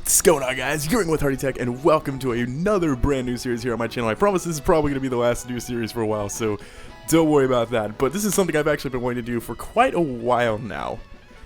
What's going on, guys? You're in with Hardy Tech, and welcome to another brand new series here on my channel. I promise this is probably going to be the last new series for a while, so don't worry about that. But this is something I've actually been wanting to do for quite a while now.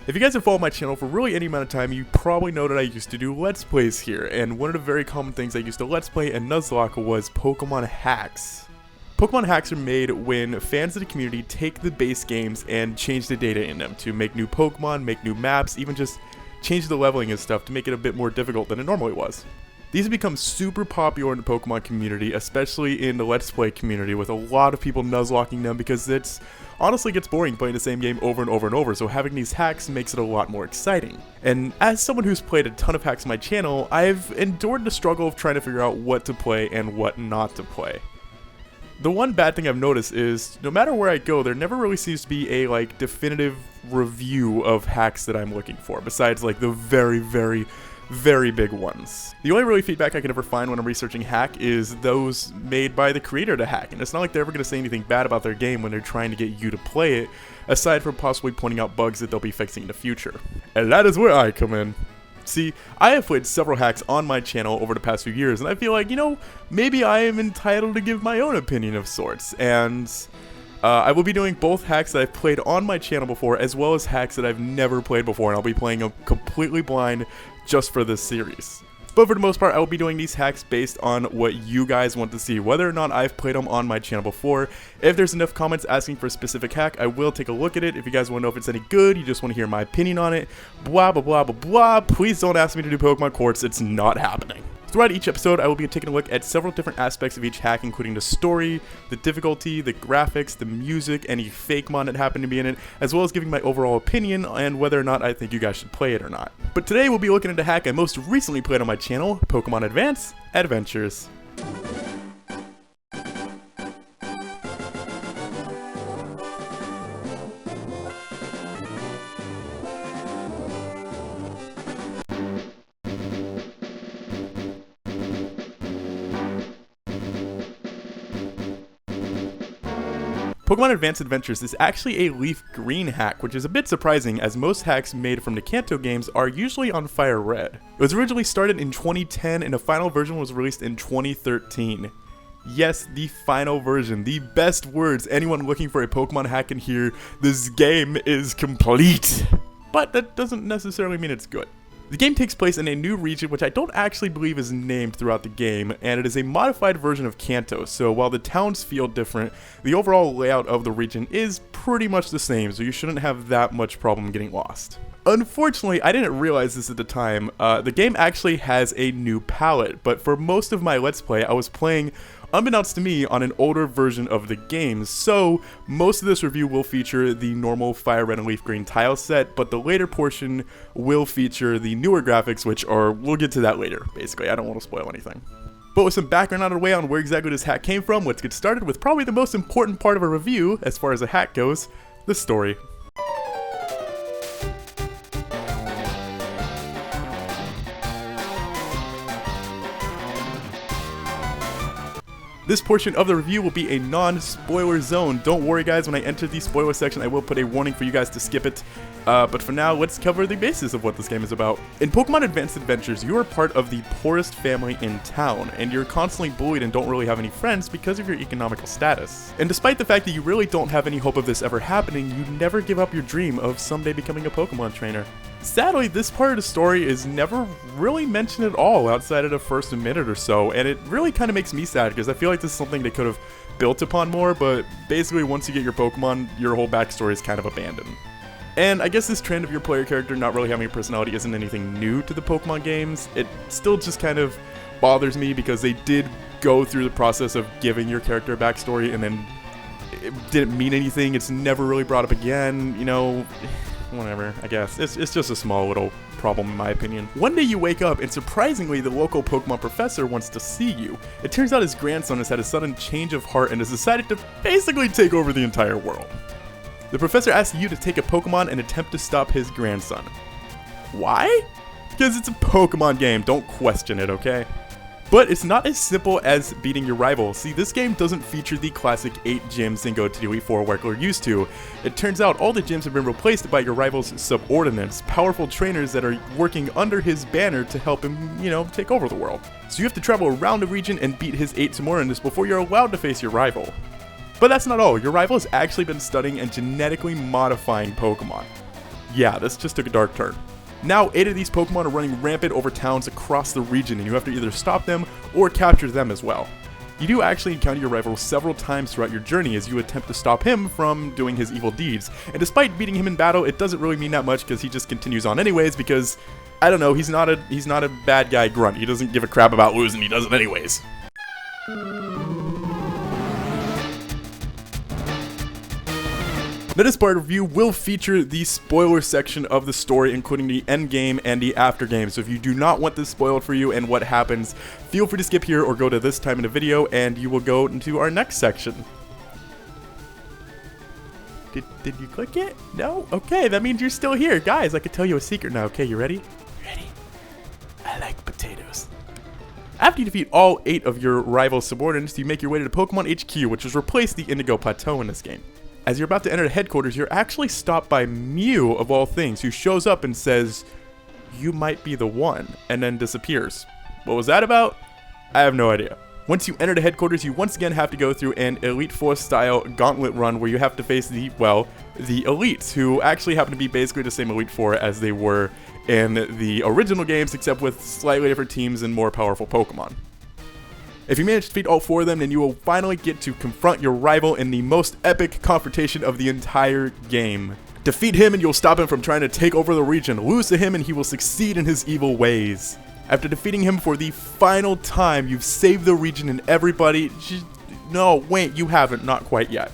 If you guys have followed my channel for really any amount of time, you probably know that I used to do Let's Plays here, and one of the very common things I used to Let's Play and Nuzlocke was Pokemon Hacks. Pokemon Hacks are made when fans of the community take the base games and change the data in them to make new Pokemon, make new maps, even just change the leveling and stuff to make it a bit more difficult than it normally was. These have become super popular in the Pokemon community, especially in the Let's Play community, with a lot of people nuzlocking them because it's honestly gets boring playing the same game over and over and over, so having these hacks makes it a lot more exciting. And as someone who's played a ton of hacks on my channel, I've endured the struggle of trying to figure out what to play and what not to play. The one bad thing I've noticed is, no matter where I go, there never really seems to be a, definitive review of hacks that I'm looking for, besides, the very, very, very big ones. The only really feedback I can ever find when I'm researching hack is those made by the creator of the hack, and it's not like they're ever going to say anything bad about their game when they're trying to get you to play it, aside from possibly pointing out bugs that they'll be fixing in the future. And that is where I come in. See, I have played several hacks on my channel over the past few years, and I feel like, maybe I am entitled to give my own opinion of sorts, and I will be doing both hacks that I've played on my channel before, as well as hacks that I've never played before, and I'll be playing them completely blind just for this series. But for the most part, I will be doing these hacks based on what you guys want to see, whether or not I've played them on my channel before. If there's enough comments asking for a specific hack, I will take a look at it. If you guys want to know if it's any good, you just want to hear my opinion on it, blah, blah, blah, blah, blah, please don't ask me to do Pokemon Quartz. It's not happening. Throughout each episode, I will be taking a look at several different aspects of each hack, including the story, the difficulty, the graphics, the music, any Fakemon that happened to be in it, as well as giving my overall opinion and whether or not I think you guys should play it or not. But today we'll be looking at a hack I most recently played on my channel, Pokemon Advance Adventures. Pokemon Advance Adventures is actually a leaf green hack, which is a bit surprising as most hacks made from the Kanto games are usually on Fire Red. It was originally started in 2010 and the final version was released in 2013. Yes, the final version, the best words anyone looking for a Pokemon hack can hear, this game is complete. But that doesn't necessarily mean it's good. The game takes place in a new region which I don't actually believe is named throughout the game, and it is a modified version of Kanto, so while the towns feel different, the overall layout of the region is pretty much the same, so you shouldn't have that much problem getting lost. Unfortunately, I didn't realize this at the time, the game actually has a new palette, but for most of my Let's Play, I was playing, unbeknownst to me, on an older version of the game, so most of this review will feature the normal Fire Red and Leaf Green tile set, but the later portion will feature the newer graphics, which are, we'll get to that later, basically, I don't want to spoil anything. But with some background out of the way on where exactly this hack came from, let's get started with probably the most important part of a review, as far as a hack goes, the story. This portion of the review will be a non-spoiler zone. Don't worry guys, when I enter the spoiler section I will put a warning for you guys to skip it. But for now, let's cover the basis of what this game is about. In Pokemon Advanced Adventures, you are part of the poorest family in town, and you're constantly bullied and don't really have any friends because of your economical status. And despite the fact that you really don't have any hope of this ever happening, you never give up your dream of someday becoming a Pokemon trainer. Sadly, this part of the story is never really mentioned at all outside of the first minute or so, and it really kind of makes me sad because I feel like this is something they could have built upon more, but basically once you get your Pokemon, your whole backstory is kind of abandoned. And I guess this trend of your player character not really having a personality isn't anything new to the Pokemon games. It still just kind of bothers me because they did go through the process of giving your character a backstory and then it didn't mean anything. It's never really brought up again, whatever, I guess. It's just a small little problem in my opinion. One day you wake up and surprisingly the local Pokemon professor wants to see you. It turns out his grandson has had a sudden change of heart and has decided to basically take over the entire world. The professor asks you to take a Pokemon and attempt to stop his grandson. Why? Because it's a Pokemon game, don't question it, okay? But it's not as simple as beating your rival. See, this game doesn't feature the classic 8 gyms and go to Elite 4 like we're used to. It turns out all the gyms have been replaced by your rival's subordinates, powerful trainers that are working under his banner to help him, take over the world. So you have to travel around the region and beat his 8 subordinates before you're allowed to face your rival. But that's not all. Your rival has actually been studying and genetically modifying Pokemon. Yeah, this just took a dark turn. Now, 8 of these Pokemon are running rampant over towns across the region, and you have to either stop them or capture them as well. You do actually encounter your rival several times throughout your journey as you attempt to stop him from doing his evil deeds, and despite beating him in battle, it doesn't really mean that much because he just continues on anyways because, I don't know, he's not a bad guy grunt. He doesn't give a crap about losing, he does it anyways. This part of review will feature the spoiler section of the story, including the end game and the after game. So if you do not want this spoiled for you and what happens, feel free to skip here or go to this time in the video and you will go into our next section. Did you click it? No? Okay, that means you're still here. Guys, I can tell you a secret now. Okay, you ready? Ready? I like potatoes. After you defeat all 8 of your rival subordinates, you make your way to the Pokemon HQ, which has replaced the Indigo Plateau in this game. As you're about to enter the headquarters, you're actually stopped by Mew, of all things, who shows up and says, "You might be the one," and then disappears. What was that about? I have no idea. Once you enter the headquarters, you once again have to go through an Elite Four style gauntlet run where you have to face the elites, who actually happen to be basically the same Elite Four as they were in the original games, except with slightly different teams and more powerful Pokemon. If you manage to defeat all 4 of them, then you will finally get to confront your rival in the most epic confrontation of the entire game. Defeat him and you'll stop him from trying to take over the region. Lose to him and he will succeed in his evil ways. After defeating him for the final time, you've saved the region and everybody... No, wait, you haven't. Not quite yet.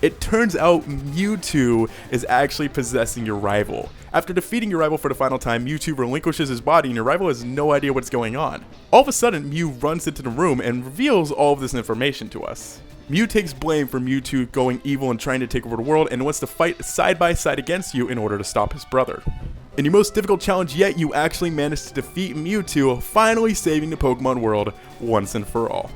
It turns out Mewtwo is actually possessing your rival. After defeating your rival for the final time, Mewtwo relinquishes his body and your rival has no idea what's going on. All of a sudden, Mew runs into the room and reveals all of this information to us. Mew takes blame for Mewtwo going evil and trying to take over the world and wants to fight side by side against you in order to stop his brother. In your most difficult challenge yet, you actually managed to defeat Mewtwo, finally saving the Pokemon world once and for all.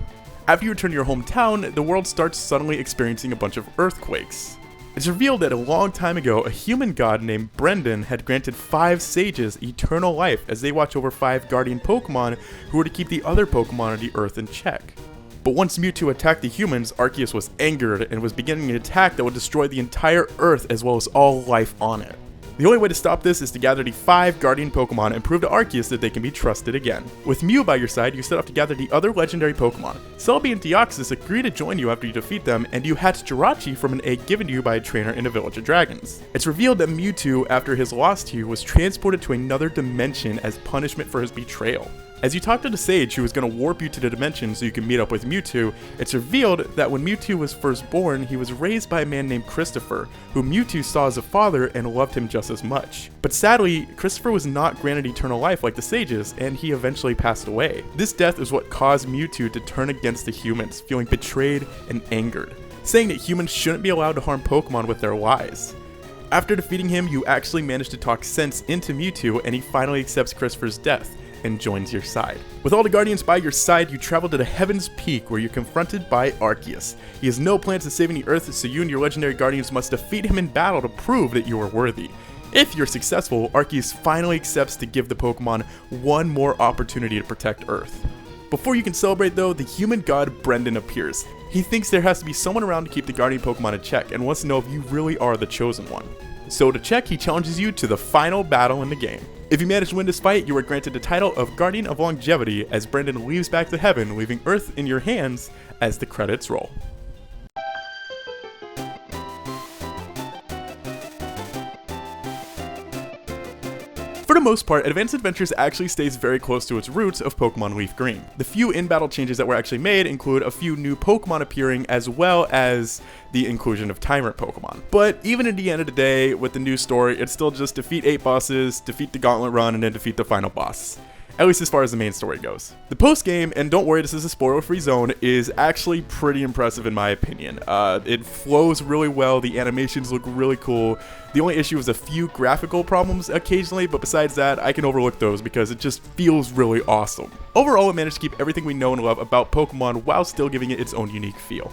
After you return to your hometown, the world starts suddenly experiencing a bunch of earthquakes. It's revealed that a long time ago, a human god named Brendan had granted 5 sages eternal life as they watch over 5 guardian Pokemon who were to keep the other Pokemon on the Earth in check. But once Mewtwo attacked the humans, Arceus was angered and was beginning an attack that would destroy the entire Earth as well as all life on it. The only way to stop this is to gather the 5 guardian Pokemon and prove to Arceus that they can be trusted again. With Mew by your side, you set off to gather the other legendary Pokemon. Celebi and Deoxys agree to join you after you defeat them, and you hatch Jirachi from an egg given to you by a trainer in the Village of Dragons. It's revealed that Mewtwo, after his loss to you, was transported to another dimension as punishment for his betrayal. As you talk to the sage who is going to warp you to the dimension so you can meet up with Mewtwo, it's revealed that when Mewtwo was first born, he was raised by a man named Christopher, who Mewtwo saw as a father and loved him just as much. But sadly, Christopher was not granted eternal life like the sages, and he eventually passed away. This death is what caused Mewtwo to turn against the humans, feeling betrayed and angered, saying that humans shouldn't be allowed to harm Pokemon with their lies. After defeating him, you actually managed to talk sense into Mewtwo, and he finally accepts Christopher's death and joins your side. With all the Guardians by your side, you travel to the Heaven's Peak where you're confronted by Arceus. He has no plans of saving the Earth, so you and your legendary Guardians must defeat him in battle to prove that you are worthy. If you're successful, Arceus finally accepts to give the Pokemon one more opportunity to protect Earth. Before you can celebrate though, the human god Brendan appears. He thinks there has to be someone around to keep the Guardian Pokemon in check and wants to know if you really are the chosen one. So to check, he challenges you to the final battle in the game. If you manage to win this fight, you are granted the title of Guardian of Longevity as Brendan leaves back to heaven, leaving Earth in your hands as the credits roll. For the most part, Advanced Adventures actually stays very close to its roots of Pokemon Leaf Green. The few in-battle changes that were actually made include a few new Pokemon appearing as well as the inclusion of Tyrant Pokemon. But even at the end of the day, with the new story, it's still just defeat 8 bosses, defeat the Gauntlet Run, and then defeat the final boss. at least as far as the main story goes. The post-game, and don't worry, this is a spoiler-free zone, is actually pretty impressive in my opinion. It flows really well, the animations look really cool. The only issue is a few graphical problems occasionally, but besides that, I can overlook those because it just feels really awesome. Overall, it managed to keep everything we know and love about Pokemon while still giving it its own unique feel.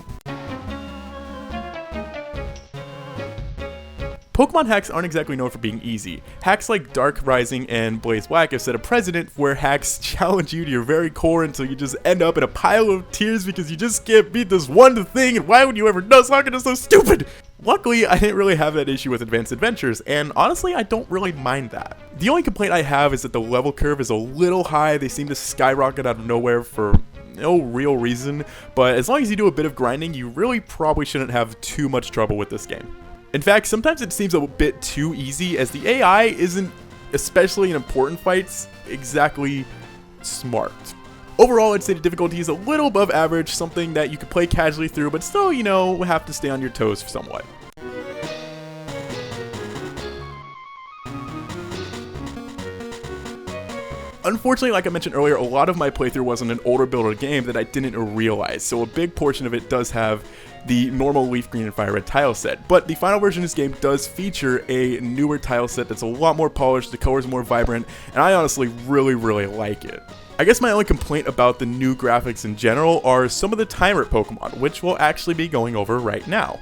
Pokemon hacks aren't exactly known for being easy. Hacks like Dark Rising and Blaze Black have set a precedent where hacks challenge you to your very core until you just end up in a pile of tears because you just can't beat this one thing, and why would you ever know Sonic is so stupid? Luckily, I didn't really have that issue with Advanced Adventures, and honestly, I don't really mind that. The only complaint I have is that the level curve is a little high. They seem to skyrocket out of nowhere for no real reason, but as long as you do a bit of grinding, you really probably shouldn't have too much trouble with this game. In fact, sometimes it seems a bit too easy, as the AI isn't, especially in important fights, exactly smart. Overall, I'd say the difficulty is a little above average, something that you could play casually through, but still, you know, have to stay on your toes somewhat. Unfortunately, like I mentioned earlier, a lot of my playthrough was on an older build of the game that I didn't realize, so a big portion of it does have the normal leaf green and fire red tile set, but the final version of this game does feature a newer tile set that's a lot more polished, the colors more vibrant, and I honestly really like it. I guess my only complaint about the new graphics in general are some of the timer Pokemon, which we'll actually be going over right now.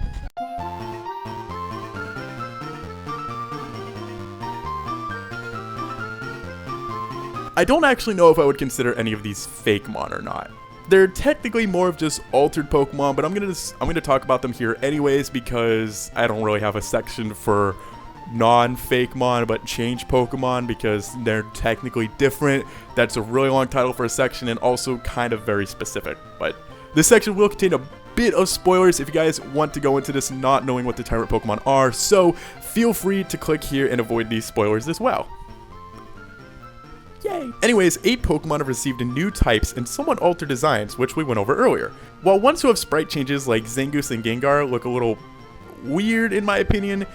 I don't actually know if I would consider any of these Fakemon or not. They're technically more of just altered Pokemon, but I'm gonna talk about them here anyways because I don't really have a section for non-Fakemon but change Pokemon because they're technically different. That's a really long title for a section and also kind of very specific. But this section will contain a bit of spoilers if you guys want to go into this not knowing what the Tyrant Pokemon are, so feel free to click here and avoid these spoilers as well. Yay! Anyways, 8 Pokemon have received new types and somewhat altered designs, which we went over earlier. While ones who have sprite changes like Zangoose and Gengar look a little weird in my opinion,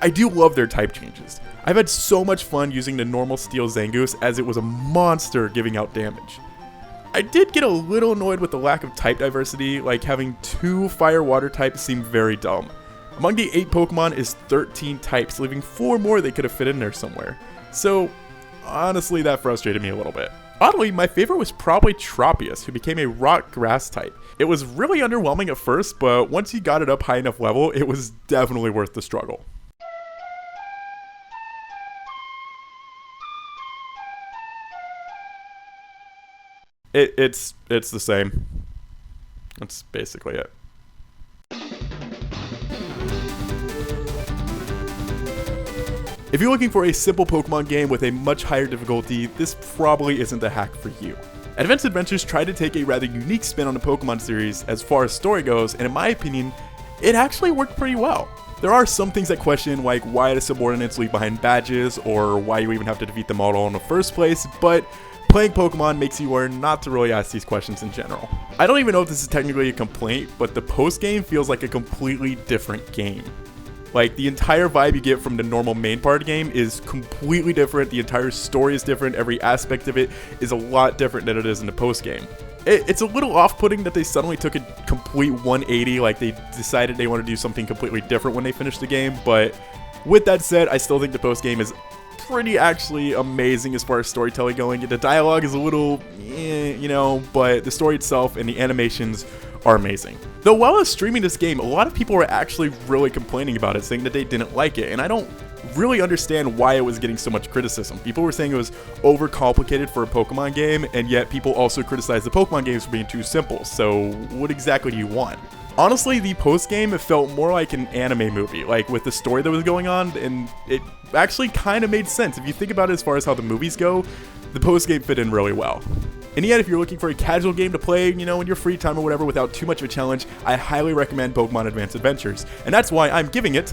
I do love their type changes. I've had so much fun using the normal Steel Zangoose as it was a monster giving out damage. I did get a little annoyed with the lack of type diversity, like having 2 fire-water types seemed very dumb. Among the 8 Pokemon is 13 types, leaving 4 more they could have fit in there somewhere. So honestly, that frustrated me a little bit. Oddly, my favorite was probably Tropius, who became a rock grass type. It was really underwhelming at first, but once you got it up high enough level, it was definitely worth the struggle. It's the same. That's basically it. If you're looking for a simple Pokemon game with a much higher difficulty, this probably isn't the hack for you. Advanced Adventures tried to take a rather unique spin on the Pokemon series as far as story goes, and in my opinion, it actually worked pretty well. There are some things I question, like why the subordinates leave behind badges, or why you even have to defeat them all in the first place, but playing Pokemon makes you learn not to really ask these questions in general. I don't even know if this is technically a complaint, but the post-game feels like a completely different game. Like, the entire vibe you get from the normal main part of the game is completely different, the entire story is different, every aspect of it is a lot different than it is in the post-game. It's a little off-putting that they suddenly took a complete 180, like they decided they want to do something completely different when they finished the game, but with that said, I still think the post-game is pretty actually amazing as far as storytelling going. The dialogue is a little, you know, but the story itself and the animations are amazing. Though while I was streaming this game, a lot of people were actually really complaining about it, saying that they didn't like it, and I don't really understand why it was getting so much criticism. People were saying it was overcomplicated for a Pokemon game, and yet people also criticized the Pokemon games for being too simple, so what exactly do you want? Honestly, the post-game felt more like an anime movie, like with the story that was going on, and it actually kind of made sense. If you think about it as far as how the movies go, the post-game fit in really well. And yet, if you're looking for a casual game to play, you know, in your free time or whatever without too much of a challenge, I highly recommend Pokemon Advanced Adventures. And that's why I'm giving it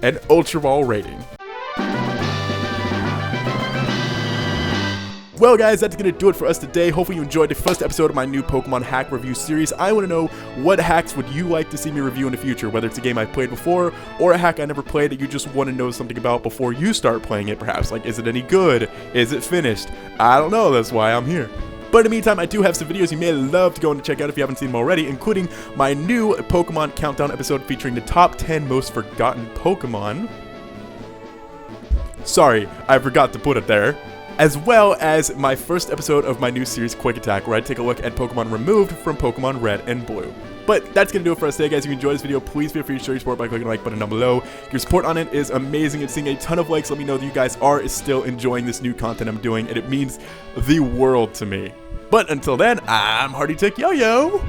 an Ultra Ball rating. Well guys, that's going to do it for us today. Hopefully you enjoyed the first episode of my new Pokemon hack review series. I want to know, what hacks would you like to see me review in the future? Whether it's a game I've played before, or a hack I never played that you just want to know something about before you start playing it perhaps. Like, is it any good? Is it finished? I don't know, that's why I'm here. But in the meantime, I do have some videos you may love to go and check out if you haven't seen them already, including my new Pokemon Countdown episode featuring the top 10 most forgotten Pokemon. Sorry, I forgot to put it there. As well as my first episode of my new series, Quick Attack, where I take a look at Pokemon removed from Pokemon Red and Blue. But that's going to do it for us today, guys. If you enjoyed this video, please feel free to show your support by clicking the like button down below. Your support on it is amazing, and seeing a ton of likes let me know that you guys are still enjoying this new content I'm doing, and it means the world to me. But until then, I'm Hardy Tech Yo-Yo.